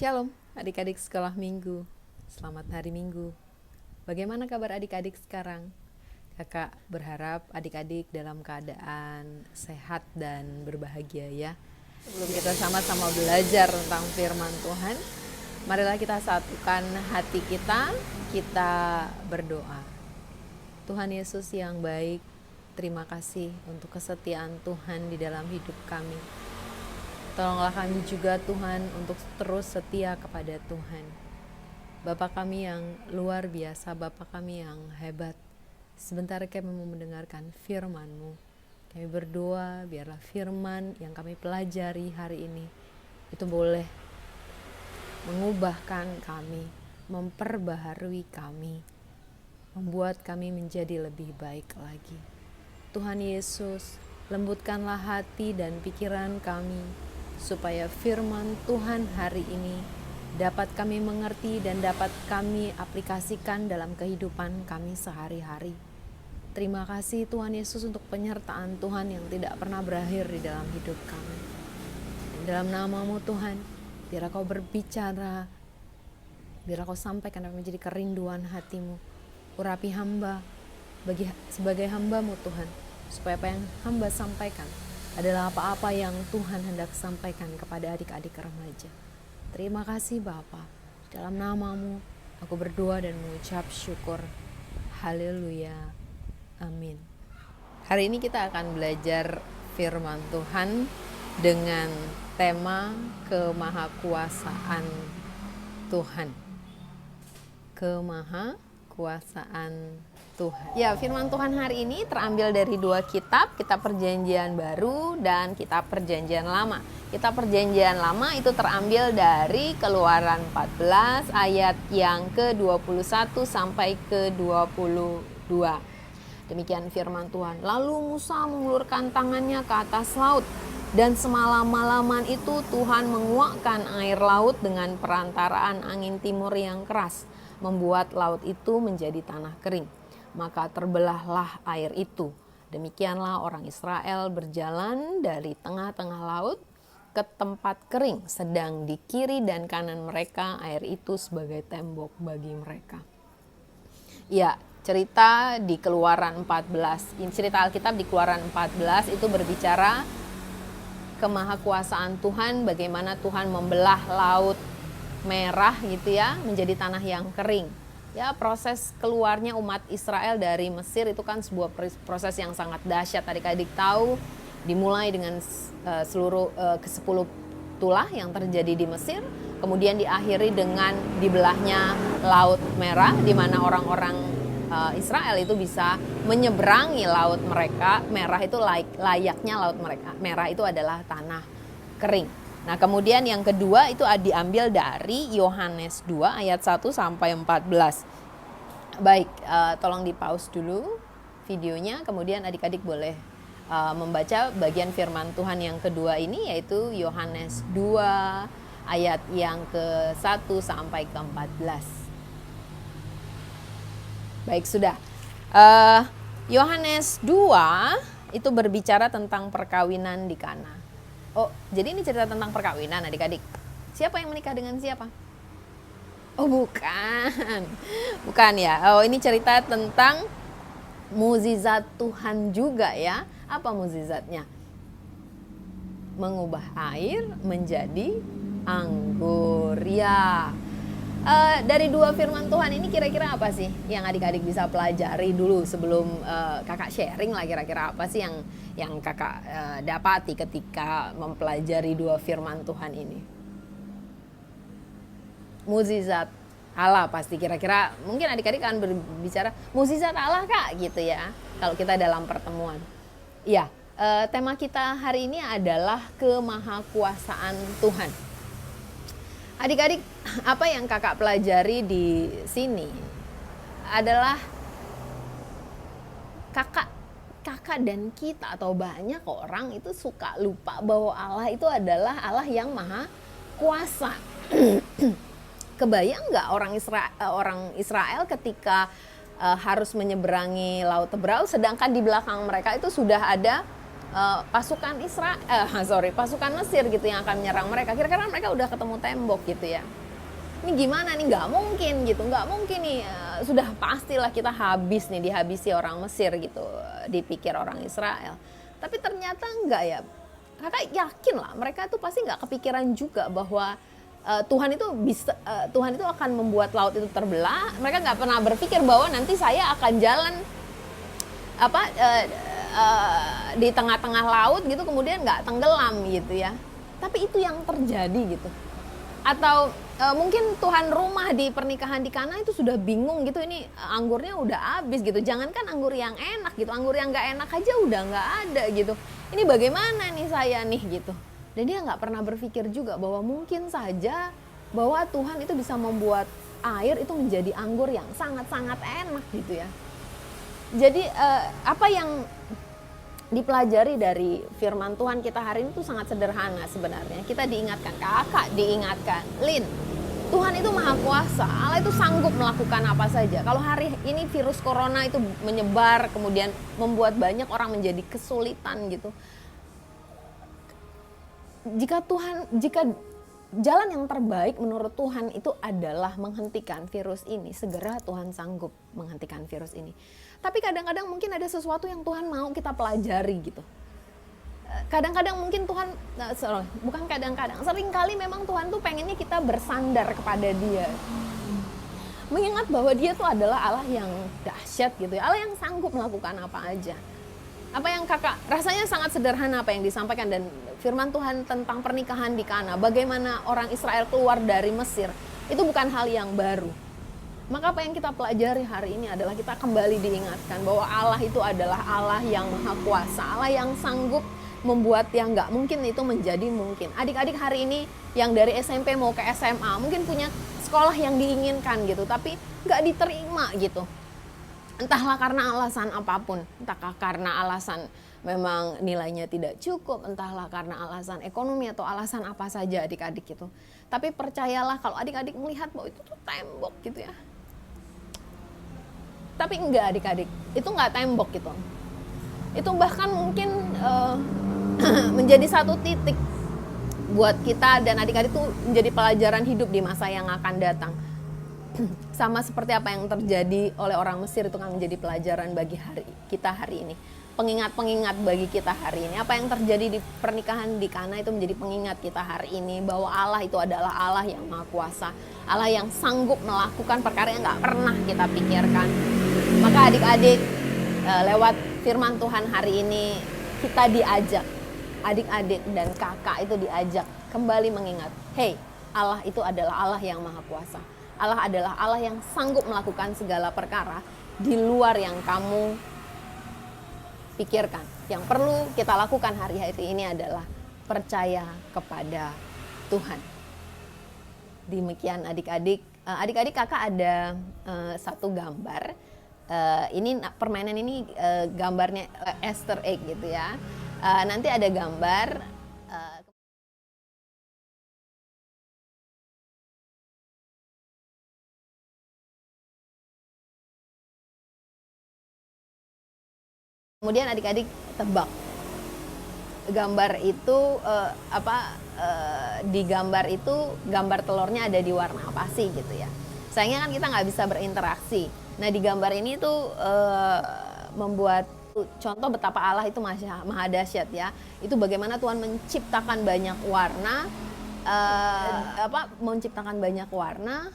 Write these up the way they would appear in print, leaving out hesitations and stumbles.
Shalom adik-adik sekolah minggu. Selamat hari minggu. Bagaimana kabar adik-adik sekarang? Kakak berharap adik-adik dalam keadaan sehat dan berbahagia ya. Sebelum kita sama-sama belajar tentang firman Tuhan, marilah kita satukan hati kita berdoa. Tuhan Yesus yang baik, terima kasih untuk kesetiaan Tuhan di dalam hidup kami. Tolonglah kami juga Tuhan untuk terus setia kepada Tuhan. Bapa kami yang luar biasa, Bapa kami yang hebat. Sebentar kami mau mendengarkan firman-Mu. Kami berdoa biarlah firman yang kami pelajari hari ini itu boleh mengubahkan kami, memperbaharui kami, membuat kami menjadi lebih baik lagi. Tuhan Yesus, lembutkanlah hati dan pikiran kami, supaya firman Tuhan hari ini dapat kami mengerti dan dapat kami aplikasikan dalam kehidupan kami sehari-hari. Terima kasih Tuhan Yesus untuk penyertaan Tuhan yang tidak pernah berakhir di dalam hidup kami. Dan dalam nama-Mu Tuhan, biar Kau berbicara, biar Kau sampaikan apa menjadi kerinduan hati-Mu. Urapi hamba sebagai hamba-Mu Tuhan, supaya apa yang hamba sampaikan adalah apa-apa yang Tuhan hendak sampaikan kepada adik-adik remaja. Terima kasih Bapa. Dalam nama-Mu aku berdoa dan mengucap syukur. Haleluya. Amin. Hari ini kita akan belajar firman Tuhan dengan tema kemahakuasaan Tuhan. Kemahakuasaan Tuhan. Ya, firman Tuhan hari ini terambil dari dua kitab Perjanjian Baru dan Kitab Perjanjian Lama. Kitab Perjanjian Lama itu terambil dari Keluaran 14 ayat yang ke-21 sampai ke-22. Demikian firman Tuhan. Lalu Musa mengulurkan tangannya ke atas laut, dan semalam-malaman itu Tuhan menguakkan air laut dengan perantaraan angin timur yang keras, membuat laut itu menjadi tanah kering. Maka terbelahlah air itu. Demikianlah orang Israel berjalan dari tengah-tengah laut ke tempat kering, sedang di kiri dan kanan mereka air itu sebagai tembok bagi mereka. Ya, cerita di Keluaran 14, cerita Alkitab di Keluaran 14 itu berbicara kemahakuasaan Tuhan, bagaimana Tuhan membelah laut merah gitu ya, menjadi tanah yang kering. Ya, proses keluarnya umat Israel dari Mesir itu kan sebuah proses yang sangat dahsyat. Adik-adik tahu, dimulai dengan seluruh ke-10 tulah yang terjadi di Mesir, kemudian diakhiri dengan dibelahnya Laut Merah, di mana orang-orang Israel itu bisa menyeberangi laut mereka. Merah itu layaknya laut mereka. Merah itu adalah tanah kering. Nah, kemudian yang kedua itu diambil dari Yohanes 2 ayat 1 sampai 14. Baik, tolong di-pause dulu videonya, kemudian adik-adik boleh membaca bagian firman Tuhan yang kedua ini, yaitu Yohanes 2 ayat yang ke-1 sampai ke-14. Baik, sudah. Yohanes 2 itu berbicara tentang perkawinan di Kana. Oh, jadi ini cerita tentang perkawinan adik-adik. Siapa yang menikah dengan siapa? Oh, bukan. Bukan ya. Oh, ini cerita tentang mukjizat Tuhan juga ya. Apa mukjizatnya? Mengubah air menjadi anggur. Ya. Dari dua firman Tuhan ini kira-kira apa sih yang adik-adik bisa pelajari dulu sebelum kakak sharing lah, kira-kira apa sih yang kakak dapati ketika mempelajari dua firman Tuhan ini? Mukjizat Allah pasti, kira-kira mungkin adik-adik akan berbicara mukjizat Allah kak gitu ya kalau kita dalam pertemuan. Ya, tema kita hari ini adalah kemahakuasaan Tuhan. Adik-adik, apa yang kakak pelajari di sini adalah kakak dan kita atau banyak orang itu suka lupa bahwa Allah itu adalah Allah yang maha kuasa. Kebayang nggak orang Israel ketika harus menyeberangi Laut Tebal, sedangkan di belakang mereka itu sudah ada pasukan pasukan Mesir gitu yang akan menyerang mereka. Kira-kira mereka udah ketemu tembok gitu ya. Ini gimana nih, nggak mungkin gitu, nggak mungkin nih, sudah pastilah kita habis nih, dihabisi orang Mesir gitu, dipikir orang Israel. Tapi ternyata enggak ya, kakak yakin lah mereka tuh pasti nggak kepikiran juga bahwa Tuhan itu akan membuat laut itu terbelah. Mereka nggak pernah berpikir bahwa nanti saya akan jalan di tengah-tengah laut gitu, kemudian nggak tenggelam gitu ya. Tapi itu yang terjadi gitu. Atau mungkin tuan rumah di pernikahan di Kana itu sudah bingung gitu, ini anggurnya udah habis gitu, jangankan anggur yang enak gitu, anggur yang nggak enak aja udah nggak ada gitu, ini bagaimana nih saya nih gitu. Dan dia nggak pernah berpikir juga bahwa mungkin saja bahwa Tuhan itu bisa membuat air itu menjadi anggur yang sangat-sangat enak gitu ya. Jadi apa yang dipelajari dari firman Tuhan kita hari ini tuh sangat sederhana sebenarnya. Kita diingatkan, kakak diingatkan, Lin, Tuhan itu maha kuasa, Allah itu sanggup melakukan apa saja. Kalau hari ini virus corona itu menyebar, kemudian membuat banyak orang menjadi kesulitan gitu. Jika jalan yang terbaik menurut Tuhan itu adalah menghentikan virus ini, segera Tuhan sanggup menghentikan virus ini. Tapi kadang-kadang mungkin ada sesuatu yang Tuhan mau kita pelajari gitu. Kadang-kadang mungkin Tuhan, bukan kadang-kadang, seringkali memang Tuhan tuh pengennya kita bersandar kepada Dia. Mengingat bahwa Dia tuh adalah Allah yang dahsyat gitu ya, Allah yang sanggup melakukan apa aja. Apa yang kakak, rasanya sangat sederhana apa yang disampaikan, dan firman Tuhan tentang pernikahan di Kana, bagaimana orang Israel keluar dari Mesir, itu bukan hal yang baru. Maka apa yang kita pelajari hari ini adalah kita kembali diingatkan bahwa Allah itu adalah Allah yang maha kuasa, Allah yang sanggup membuat yang nggak mungkin itu menjadi mungkin. Adik-adik hari ini yang dari SMP mau ke SMA mungkin punya sekolah yang diinginkan gitu, tapi nggak diterima gitu. Entahlah karena alasan apapun, entahkah karena alasan memang nilainya tidak cukup, entahlah karena alasan ekonomi atau alasan apa saja adik-adik gitu. Tapi percayalah kalau adik-adik melihat bahwa itu tuh tembok gitu ya. Tapi enggak adik-adik, itu enggak tembok gitu. Itu bahkan mungkin menjadi satu titik buat kita dan adik-adik itu menjadi pelajaran hidup di masa yang akan datang. Sama seperti apa yang terjadi oleh orang Mesir itu kan menjadi pelajaran bagi kita hari ini. Pengingat-pengingat bagi kita hari ini. Apa yang terjadi di pernikahan di Kana itu menjadi pengingat kita hari ini bahwa Allah itu adalah Allah yang maha kuasa, Allah yang sanggup melakukan perkara yang gak pernah kita pikirkan. Maka adik-adik, lewat firman Tuhan hari ini kita diajak, adik-adik dan kakak itu diajak kembali mengingat, hey, Allah itu adalah Allah yang maha kuasa. Allah adalah Allah yang sanggup melakukan segala perkara di luar yang kamu pikirkan. Yang perlu kita lakukan hari-hari ini adalah percaya kepada Tuhan. Demikian adik-adik. Adik-adik, kakak ada satu gambar. Ini permainan ini gambarnya Easter egg gitu ya. Nanti ada gambar. Kemudian adik-adik tebak gambar itu di gambar itu gambar telurnya ada di warna apa sih gitu ya. Sayangnya kan kita nggak bisa berinteraksi. Nah di gambar ini tuh membuat contoh betapa Allah itu maha dahsyat ya. Itu bagaimana Tuhan menciptakan banyak warna, menciptakan banyak warna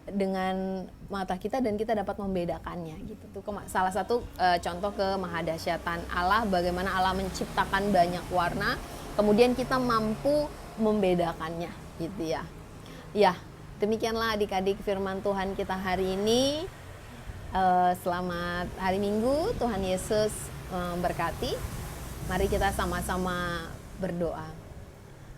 dengan mata kita dan kita dapat membedakannya gitu. Tuh salah satu contoh kemahadasyatan Allah, bagaimana Allah menciptakan banyak warna, kemudian kita mampu membedakannya gitu ya. Ya, demikianlah adik-adik firman Tuhan kita hari ini. Selamat hari Minggu, Tuhan Yesus memberkati. Mari kita sama-sama berdoa.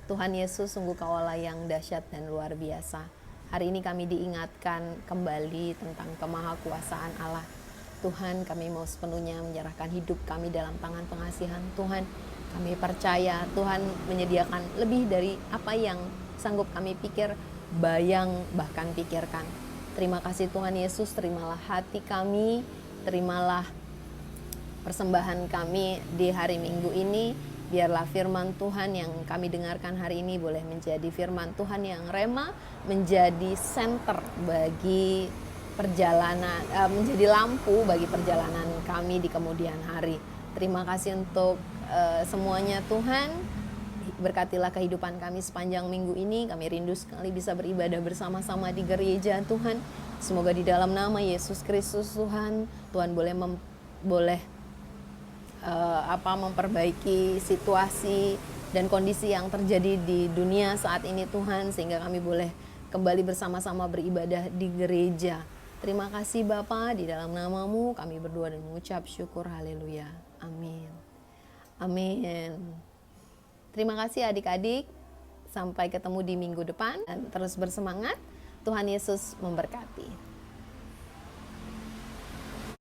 Tuhan Yesus, sungguh Kau Allah yang dahsyat dan luar biasa. Hari ini kami diingatkan kembali tentang kemahakuasaan Allah. Tuhan, kami mau sepenuhnya menyerahkan hidup kami dalam tangan pengasihan Tuhan. Kami percaya Tuhan menyediakan lebih dari apa yang sanggup kami pikir, bayang, bahkan pikirkan. Terima kasih Tuhan Yesus, terimalah hati kami, terimalah persembahan kami di hari Minggu ini. Biarlah firman Tuhan yang kami dengarkan hari ini boleh menjadi firman Tuhan yang rema, menjadi senter bagi perjalanan, menjadi lampu bagi perjalanan kami di kemudian hari. Terima kasih untuk semuanya Tuhan. Berkatilah kehidupan kami sepanjang minggu ini. Kami rindu sekali bisa beribadah bersama-sama di gereja Tuhan. Semoga di dalam nama Yesus Kristus Tuhan boleh memperbaiki situasi dan kondisi yang terjadi di dunia saat ini Tuhan, sehingga kami boleh kembali bersama-sama beribadah di gereja. Terima kasih Bapa, di dalam nama-Mu kami berdoa dan mengucap syukur. Haleluya. Amin. Amin. Terima kasih adik-adik. Sampai ketemu di minggu depan dan terus bersemangat. Tuhan Yesus memberkati.